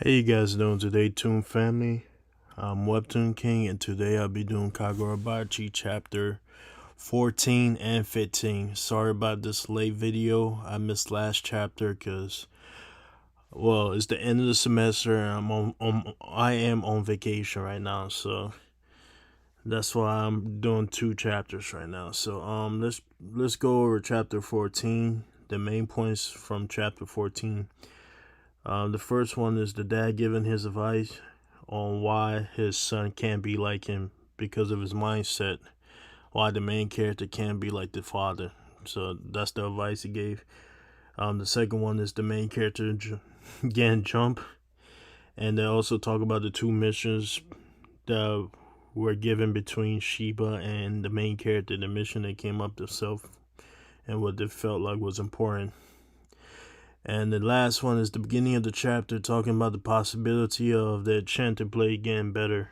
Hey, you guys doing today, Toon Family? I'm Webtoon King, and today I'll be doing Kagurabachi chapter 14 and 15. Sorry about this late video. I missed last chapter because, well, it's the end of the semester and I am on vacation right now, so that's why I'm doing two chapters right now. So let's go over chapter 14. The main points from chapter 14. The first one is the dad giving his advice on why his son can't be like him because of his mindset. Why the main character can't be like the father. So that's the advice he gave. The second one is the main character getting jump, and they also talk about the two missions that were given between Sheba and the main character. The mission they came up themselves and what they felt like was important. And the last one is the beginning of the chapter talking about the possibility of the enchanted blade getting better.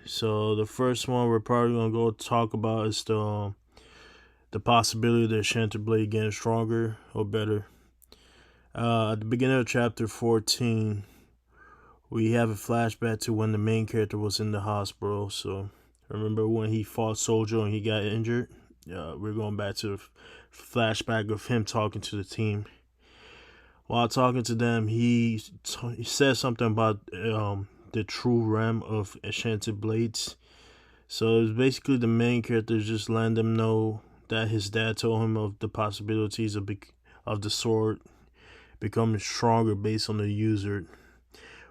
So the first one we're probably gonna go talk about is the possibility of the enchanted blade getting stronger or better. At the beginning of chapter 14, we have a flashback to when the main character was in the hospital. So remember when he fought Sojo and he got injured? We're going back to the flashback of him talking to the team. While talking to them, he said something about the true realm of enchanted blades. So it's basically the main character just letting them know that his dad told him of the possibilities of the sword becoming stronger based on the user,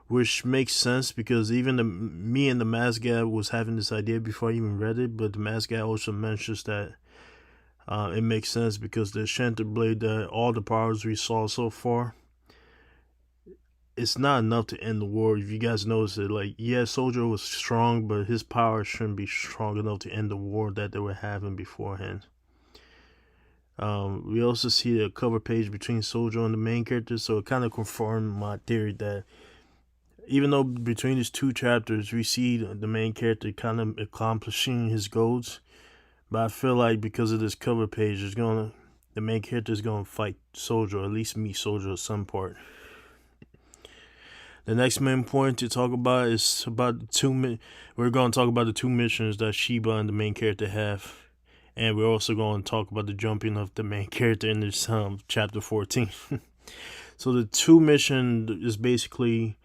which makes sense because even me and the mask guy was having this idea before I even read it, but the mask guy also mentions that it makes sense because the enchanted blade, that all the powers we saw so far, it's not enough to end the war. If you guys notice it, like, yeah, Soldier was strong, but his power shouldn't be strong enough to end the war that they were having beforehand. We also see a cover page between Soldier and the main character, so it kind of confirmed my theory that even though between these two chapters we see the main character kind of accomplishing his goals, but I feel like because of this cover page, the main character is gonna fight Soldier, or at least meet Soldier at some part. The next main point to talk about is about we're going to talk about the two missions that Sheba and the main character have, and we're also going to talk about the jumping of the main character in this chapter 14. So the two mission is basically,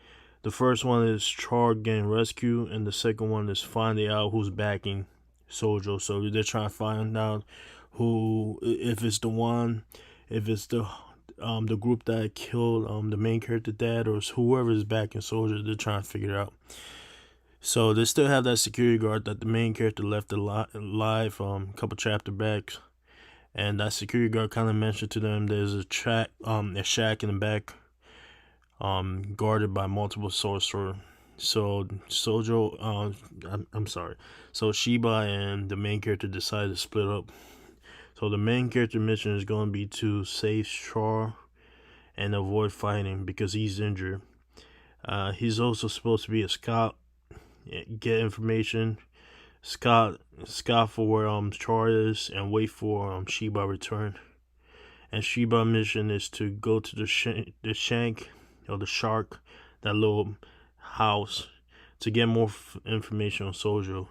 the first one is Char getting rescued, and the second one is finding out who's backing Sojo. So they're trying to find out if it's the group that killed the main character dad, or whoever is back in Soldier. They're trying to figure it out. So they still have that security guard that the main character left alive a couple chapter back, and that security guard kind of mentioned to them there's a shack in the back, guarded by multiple sorcerers. So Sojo, I'm sorry. So Sheba and the main character decided to split up. So the main character mission is going to be to save Char and avoid fighting because he's injured. He's also supposed to be a scout, get information, scout for where Char is, and wait for Sheba return. And Sheba's mission is to go to the shank or the shark, that little house, to get more information on Sojo.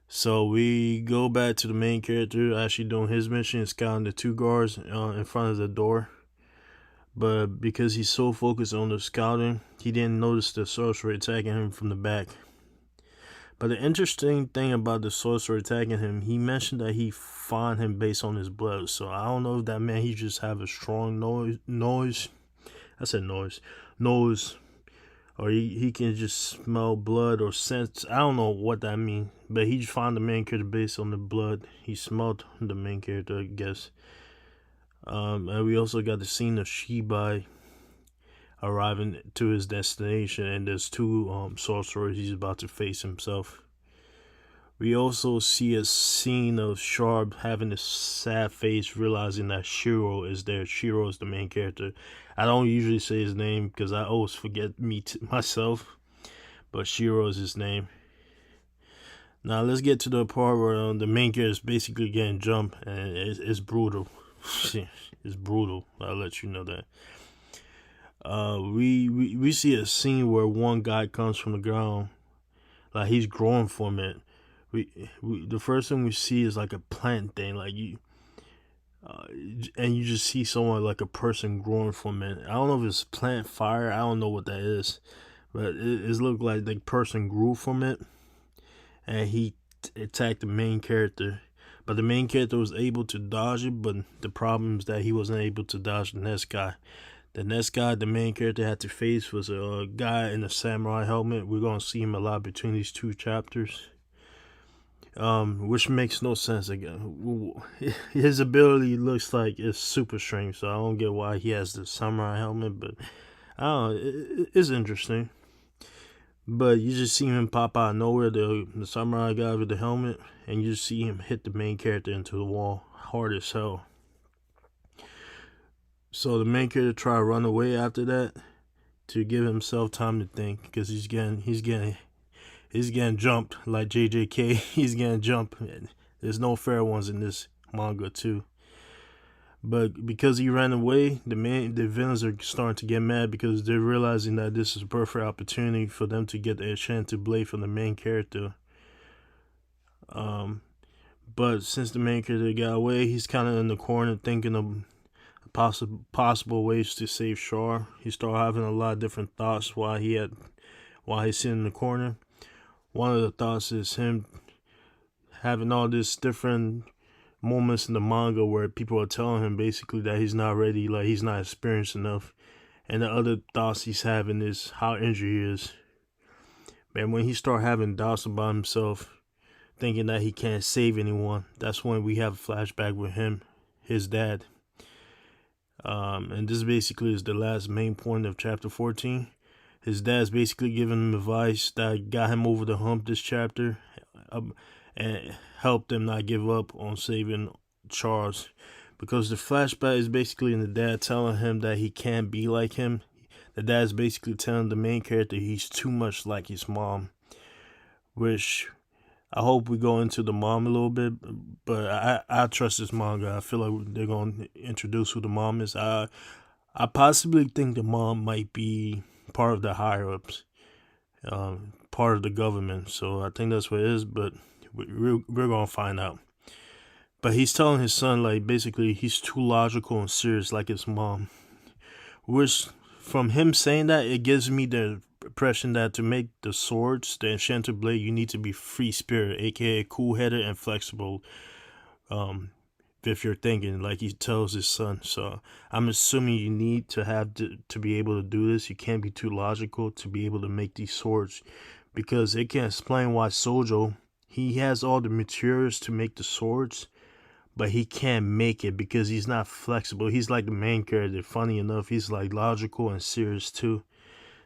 So we go back to the main character actually doing his mission, scouting the two guards in front of the door. But because he's so focused on the scouting, he didn't notice the sorcerer attacking him from the back. But the interesting thing about the sorcerer attacking him, he mentioned that he found him based on his blood. So I don't know if that meant he just have a strong nose, or he can just smell blood or sense. I don't know what that means, but he just found the main character based on the blood. He smelled the main character, I guess. And we also got the scene of Sheba arriving to his destination, and there's two sorcerers he's about to face himself. We also see a scene of Sharp having a sad face, realizing that Shiro is there. Shiro is the main character. I don't usually say his name because I always forget myself, but Shiro is his name. Now let's get to the part where the main character is basically getting jumped, and it's brutal. It's brutal. I'll let you know that. We see a scene where one guy comes from the ground, like he's growing from it. We the first thing we see is like a plant thing, like uh, and you just see someone like a person growing from it. I don't know if it's plant fire. I don't know what that is, but it looked like the person grew from it, and he attacked the main character. But the main character was able to dodge it, but the problem is that he wasn't able to dodge the next guy. The next guy the main character had to face was a guy in a samurai helmet. We're gonna see him a lot between these two chapters, which makes no sense. Again, his ability looks like it's super strange, so I don't get why he has the samurai helmet. But I don't know, it's interesting. But you just see him pop out of nowhere, the samurai guy with the helmet, and you just see him hit the main character into the wall hard as hell. So the main character try to run away after that to give himself time to think, because he's getting jumped like JJK. He's getting jumped. There's no fair ones in this manga too. But because he ran away, the villains are starting to get mad because they're realizing that this is a perfect opportunity for them to get the enchanted blade from the main character. But since the main character got away, he's kind of in the corner thinking of possible ways to save Char. He started having a lot of different thoughts while he's sitting in the corner. One of the thoughts is him having all this different moments in the manga where people are telling him basically that he's not ready, like he's not experienced enough. And the other thoughts he's having is how injured he is. And when he start having doubts about himself, thinking that he can't save anyone, that's when we have a flashback with him, his dad. And this basically is the last main point of chapter 14. His dad's basically giving him advice that got him over the hump this chapter, and helped him not give up on saving Charles. Because the flashback is basically in the dad telling him that he can't be like him. The dad's basically telling the main character he's too much like his mom. Which I hope we go into the mom a little bit, but I trust this manga. I feel like they're going to introduce who the mom is. I possibly think the mom might be part of the higher ups, part of the government. So I think that's what it is, but we're going to find out. But he's telling his son, like, basically he's too logical and serious like his mom. Which, from him saying that, it gives me the impression that to make the swords, the enchanted blade, you need to be free spirit, aka cool-headed and flexible. If you're thinking, like he tells his son. So I'm assuming you need to have to be able to do this. You can't be too logical to be able to make these swords, because it can explain why Sojo, he has all the materials to make the swords, but he can't make it because he's not flexible. He's like the main character. Funny enough, he's like logical and serious too.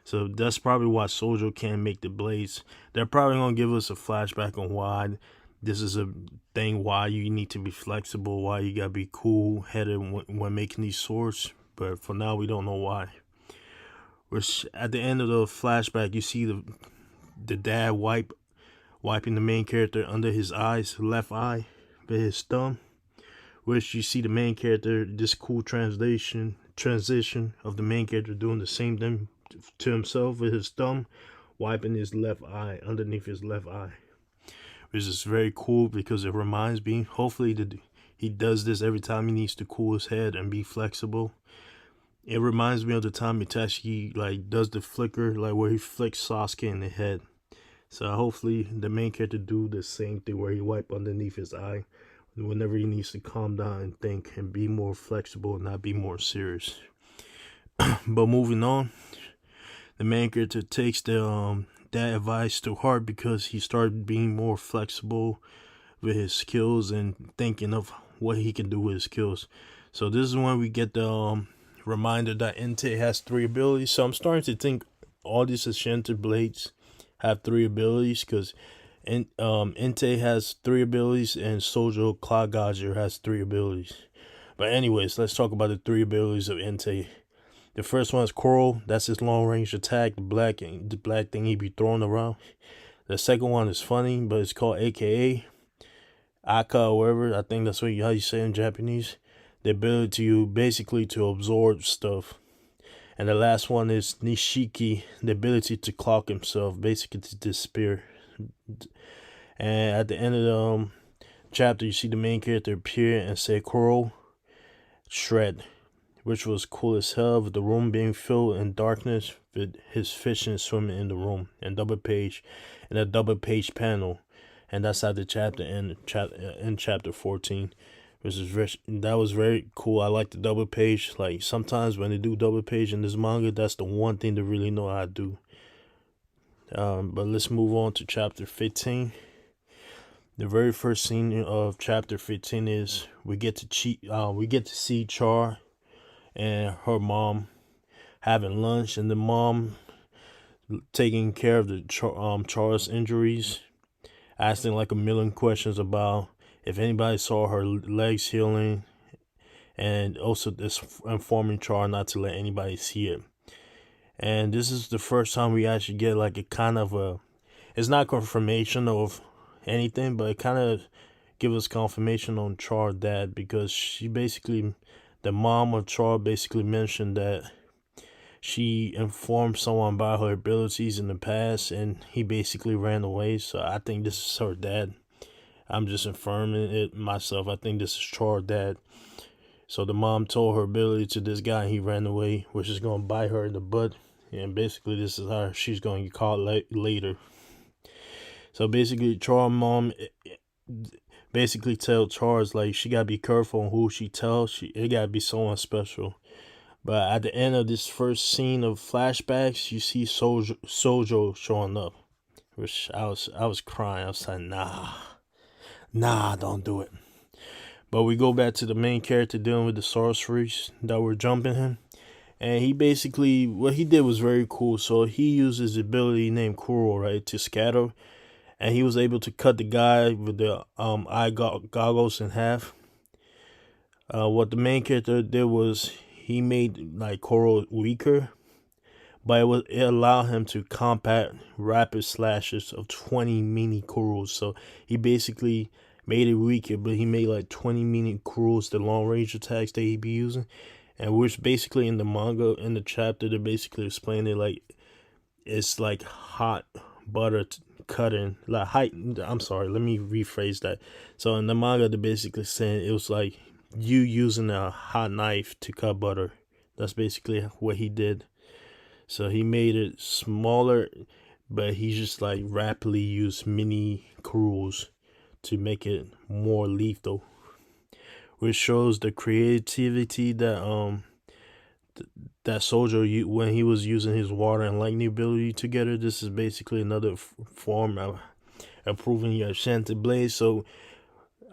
So that's probably why Sojo can't make the blades. They're probably gonna give us a flashback on why this is a thing, why you need to be flexible, why you gotta be cool-headed when making these swords. But for now, we don't know why. Which at the end of the flashback, you see the dad wiping the main character under his eyes, left eye, with his thumb. Which you see the main character, this cool transition of the main character doing the same thing to himself with his thumb, wiping his left eye, underneath his left eye. Which is very cool because it reminds me, hopefully he does this every time he needs to cool his head and be flexible. It reminds me of the time Itachi like does the flicker, like where he flicks Sasuke in the head. So hopefully the main character do the same thing where he wipe underneath his eye whenever he needs to calm down and think and be more flexible and not be more serious. But moving on, the main character takes that advice to heart because he started being more flexible with his skills and thinking of what he can do with his skills. So this is when we get the reminder that Entei has 3 abilities. So I'm starting to think all these enchanted blades have 3 abilities, because Entei has 3 abilities and Sojo Kagurabachi has 3 abilities. But anyways, let's talk about the 3 abilities of Entei. The first one is Coral. That's his long range attack, the black thing he be throwing around. The second one is funny, but it's called AKA, Aka or whatever. I think that's how you say in Japanese. The ability to basically to absorb stuff. And the last one is Nishiki, the ability to clock himself, basically to disappear. And at the end of the chapter, you see the main character appear and say Kuro shred, which was cool as hell, with the room being filled in darkness with his fishing swimming in the room, and a double page panel. And that's how the chapter in chapter 14, which is that was very cool. I like the double page. Like, sometimes when they do double page in this manga, that's the one thing they really know how to do. But let's move on to chapter 15. The very first scene of chapter 15 is we get to see Char and her mom having lunch, and the mom taking care of the Char's injuries, asking like a million questions about if anybody saw her legs healing, and also this informing Char not to let anybody see it. And this is the first time we actually get like a kind of a, it's not confirmation of anything, but it kind of gives us confirmation on Char's dad, because the mom of Char basically mentioned that she informed someone about her abilities in the past, and he basically ran away. So I think this is her dad. I'm just affirming it myself. I think this is Char's dad. So the mom told her ability to this guy, and he ran away, which is going to bite her in the butt. And basically, this is how she's going to get caught later. So basically, Char's mom basically tell Char's like she got to be careful on who she tells. It got to be someone special. But at the end of this first scene of flashbacks, you see Sojo showing up, which I was crying. I was like, nah, don't do it. But we go back to the main character dealing with the sorceries that were jumping him, and he basically, what he did was very cool. So he used his ability named Kuro, right, to scatter, and he was able to cut the guy with the eye goggles in half. What the main character did was he made like Kuro weaker, but it allowed him to combat rapid slashes of 20 mini Kuros. So he basically made it weaker, but he made like 20 mini Kuros, the long range attacks that he'd be using. And which basically in the manga, in the chapter, they basically explain it like it's like hot butter cutting. I'm sorry, let me rephrase that. So in the manga, they're basically saying it was like you using a hot knife to cut butter. That's basically what he did. So he made it smaller, but he just like rapidly used mini Kuros to make it more lethal, which shows the creativity that that Sojo, when he was using his water and lightning ability together. This is basically another form of improving your Shanty Blade. So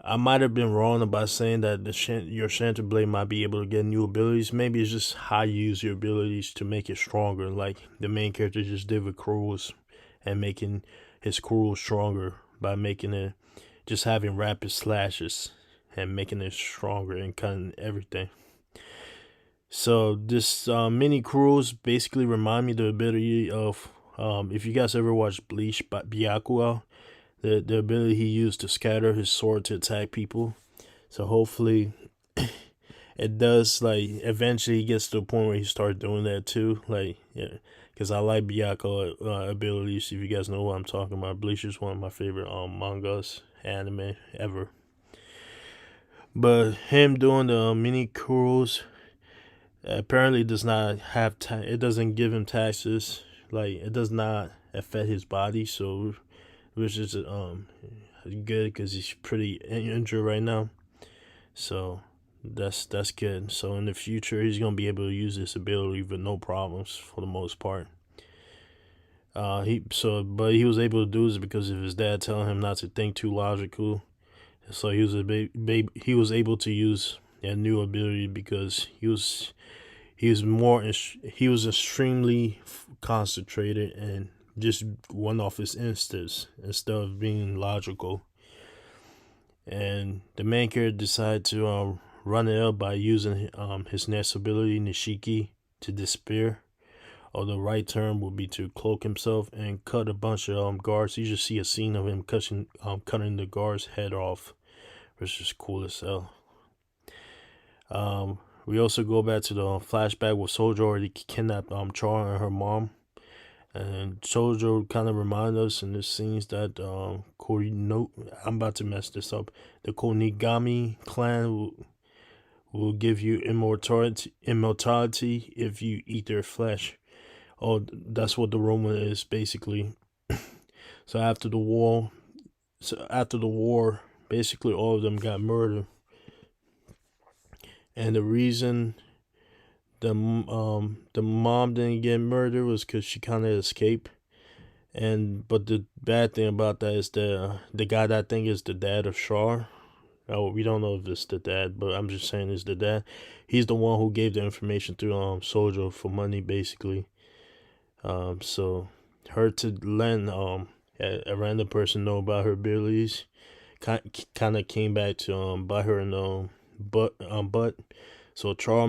I might have been wrong about saying that your Shanty Blade might be able to get new abilities. Maybe it's just how you use your abilities to make it stronger, like the main character just did with Kuros, and making his Kuros stronger by making it, just having rapid slashes and making it stronger and cutting everything. So this mini Kuros basically remind me the ability of, if you guys ever watched Bleach by Byakuya, the ability he used to scatter his sword to attack people. So hopefully it does, like, eventually he gets to the point where he starts doing that too. Like, yeah, because I like Byakuya abilities. If you guys know what I'm talking about, Bleach is one of my favorite mangas, anime ever. But him doing the mini Kuros apparently does not have it doesn't give him taxes. Like, it does not affect his body. So which is good, because he's pretty injured right now. So that's good. So in the future, he's gonna be able to use this ability with no problems for the most part. But he was able to do this because of his dad telling him not to think too logical. So he was able to use that new ability because he was extremely concentrated and just went off his instincts instead of being logical. And the main character decided to run it up by using his next ability, Nishiki, to disappear. Or the right term would be to cloak himself and cut a bunch of guards. You just see a scene of him cutting the guard's head off, which is cool as hell. We also go back to the flashback where Sojo already kidnapped Char and her mom. And Sojo kind of remind us in the scenes that I'm about to mess this up. The Konigami clan will give you immortality if you eat their flesh. Oh, that's what the rumor is basically. So after the war, basically all of them got murdered, and the reason the mom didn't get murdered was because she kind of escaped. And but the bad thing about that is the guy that I think is the dad of Char. Oh, we don't know if it's the dad, but I'm just saying it's the dad. He's the one who gave the information to Sojo for money, basically. So her to let a random person know about her abilities kind of came back to bite her in the butt. So Char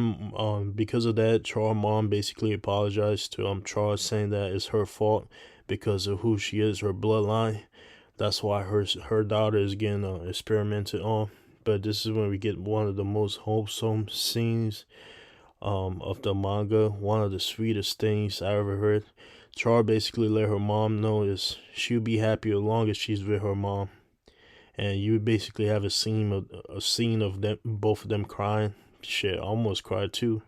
because of that, Char mom basically apologized to Char, saying that it's her fault because of who she is, her bloodline. That's why her daughter is getting experimented on. But this is when we get one of the most wholesome scenes of the manga. One of the sweetest things I ever heard. Char basically let her mom know is she'll be happy as long as she's with her mom. And you basically have a scene of them, both of them crying. Shit, I almost cried too.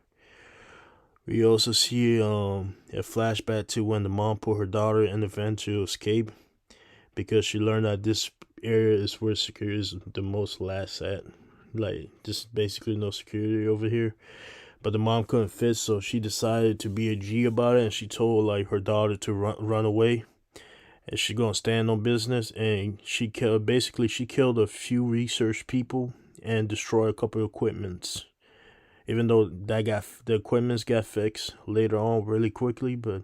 We also see a flashback to when the mom put her daughter in the van to escape, because she learned that this area is where security is the most lax at. Like, just basically no security over here. But the mom couldn't fit, so she decided to be a G about it, and she told like her daughter to run away, and she gonna stand on business. And she killed a few research people and destroyed a couple of equipments. Even though the equipments got fixed later on really quickly, but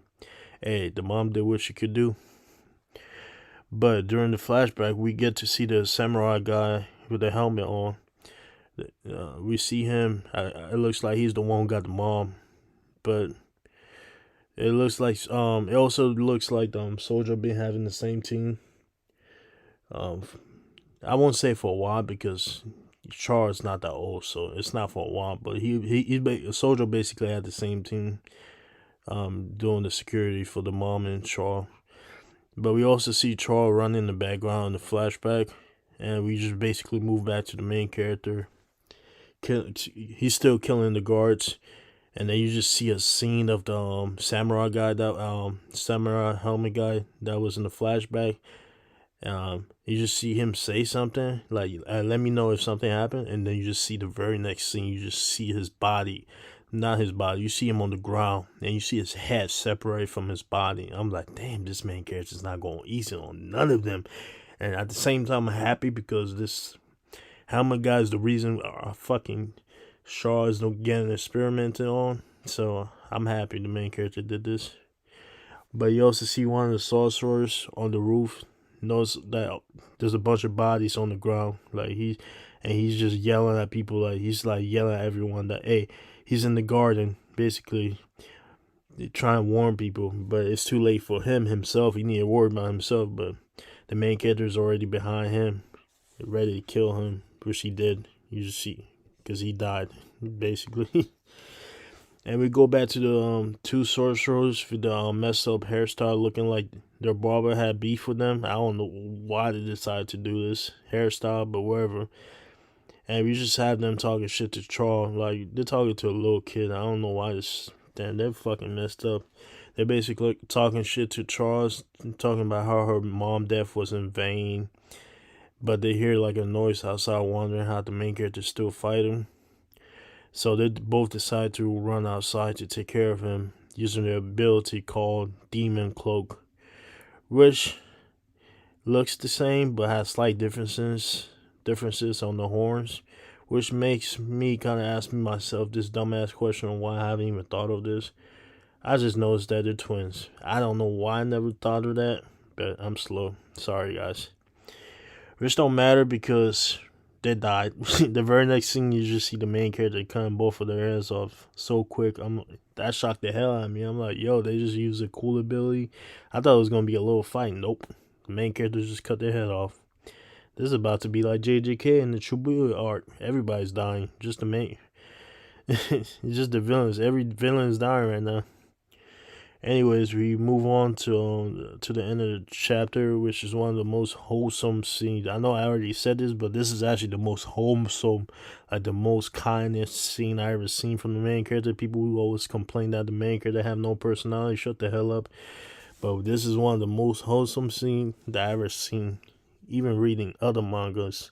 hey, the mom did what she could do. But during the flashback, we get to see the samurai guy with the helmet on. We see him. It looks like he's the one who got the mom, but it looks like It also looks like Sojo been having the same team. I won't say for a while because Char is not that old, so it's not for a while. But Sojo basically had the same team, doing the security for the mom and Char. But we also see Char run in the background in the flashback, and we just basically move back to the main character. He's still killing the guards, and then you just see a scene of the samurai guy, that samurai helmet guy that was in the flashback. You just see him say something like, "Let me know if something happened," and then you just see the very next scene. You just see his body, not his body. You see him on the ground, and you see his head separate from his body. I'm like, damn, this main character's not going easy on none of them. And at the same time, I'm happy because this helmet guy is the reason our fucking Shaw is getting experimented on. So I'm happy the main character did this. But you also see one of the sorcerers on the roof. Knows that there's a bunch of bodies on the ground. Like he's just yelling at people. Like he's like yelling at everyone that, hey, he's in the garden, basically trying to warn people. But it's too late for himself. He need to worry about himself. But the main character is already behind him, ready to kill him, which he did. You just see, because he died, basically. And we go back to the two sorcerers with the messed up hairstyle, looking like their barber had beef with them. I don't know why they decided to do this hairstyle, but whatever. And we just have them talking shit to Char. Like, they're talking to a little kid. I don't know why this. Damn, they're fucking messed up. They're basically talking shit to Charles, talking about how her mom death was in vain. But they hear like a noise outside, wondering how the main character's still fighting. So they both decide to run outside to take care of him using their ability called Demon Cloak, which looks the same but has slight differences on the horns, which makes me kind of ask myself this dumbass question on why I haven't even thought of this. I just noticed that they're twins. I don't know why I never thought of that, but I'm slow. Sorry, guys. Which don't matter because they died. The very next scene, you just see the main character cutting both of their heads off so quick. That shocked the hell out of me. I'm like, yo, they just used a cool ability. I thought it was gonna be a little fight. Nope. The main characters just cut their head off. This is about to be like JJK in the Chibuya art. Everybody's dying. Just the main. It's just the villains. Every villain is dying right now. Anyways, we move on to the end of the chapter, which is one of the most wholesome scenes. I know I already said this, but this is actually the most wholesome, like the most kindest scene I ever seen from the main character. People who always complain that the main character have no personality, shut the hell up. But this is one of the most wholesome scenes that I ever seen. Even reading other mangas,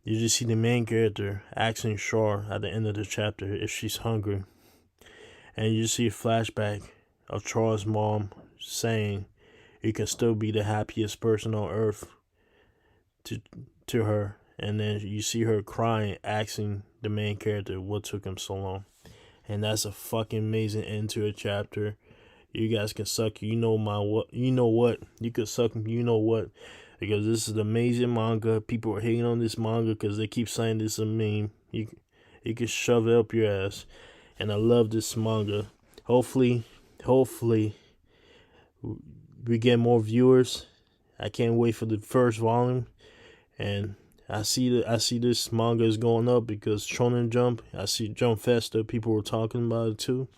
you just see the main character asking Shar at the end of the chapter if she's hungry, and you just see a flashback of Charles' mom saying, "You can still be the happiest person on earth," to her, and then you see her crying, asking the main character what took him so long, and that's a fucking amazing end to a chapter. You guys can suck. You know my what? You know what? You could suck. You know what? Because this is an amazing manga. People are hating on this manga because they keep saying this is a meme. You can shove it up your ass, and I love this manga. Hopefully we get more viewers. I can't wait for the first volume, and I see this manga is going up because Shonen Jump. I see Jump Festa. People were talking about it too.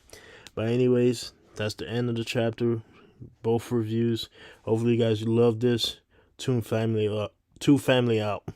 But anyways, that's the end of the chapter. Both reviews. Hopefully you guys love this. Toon Family out.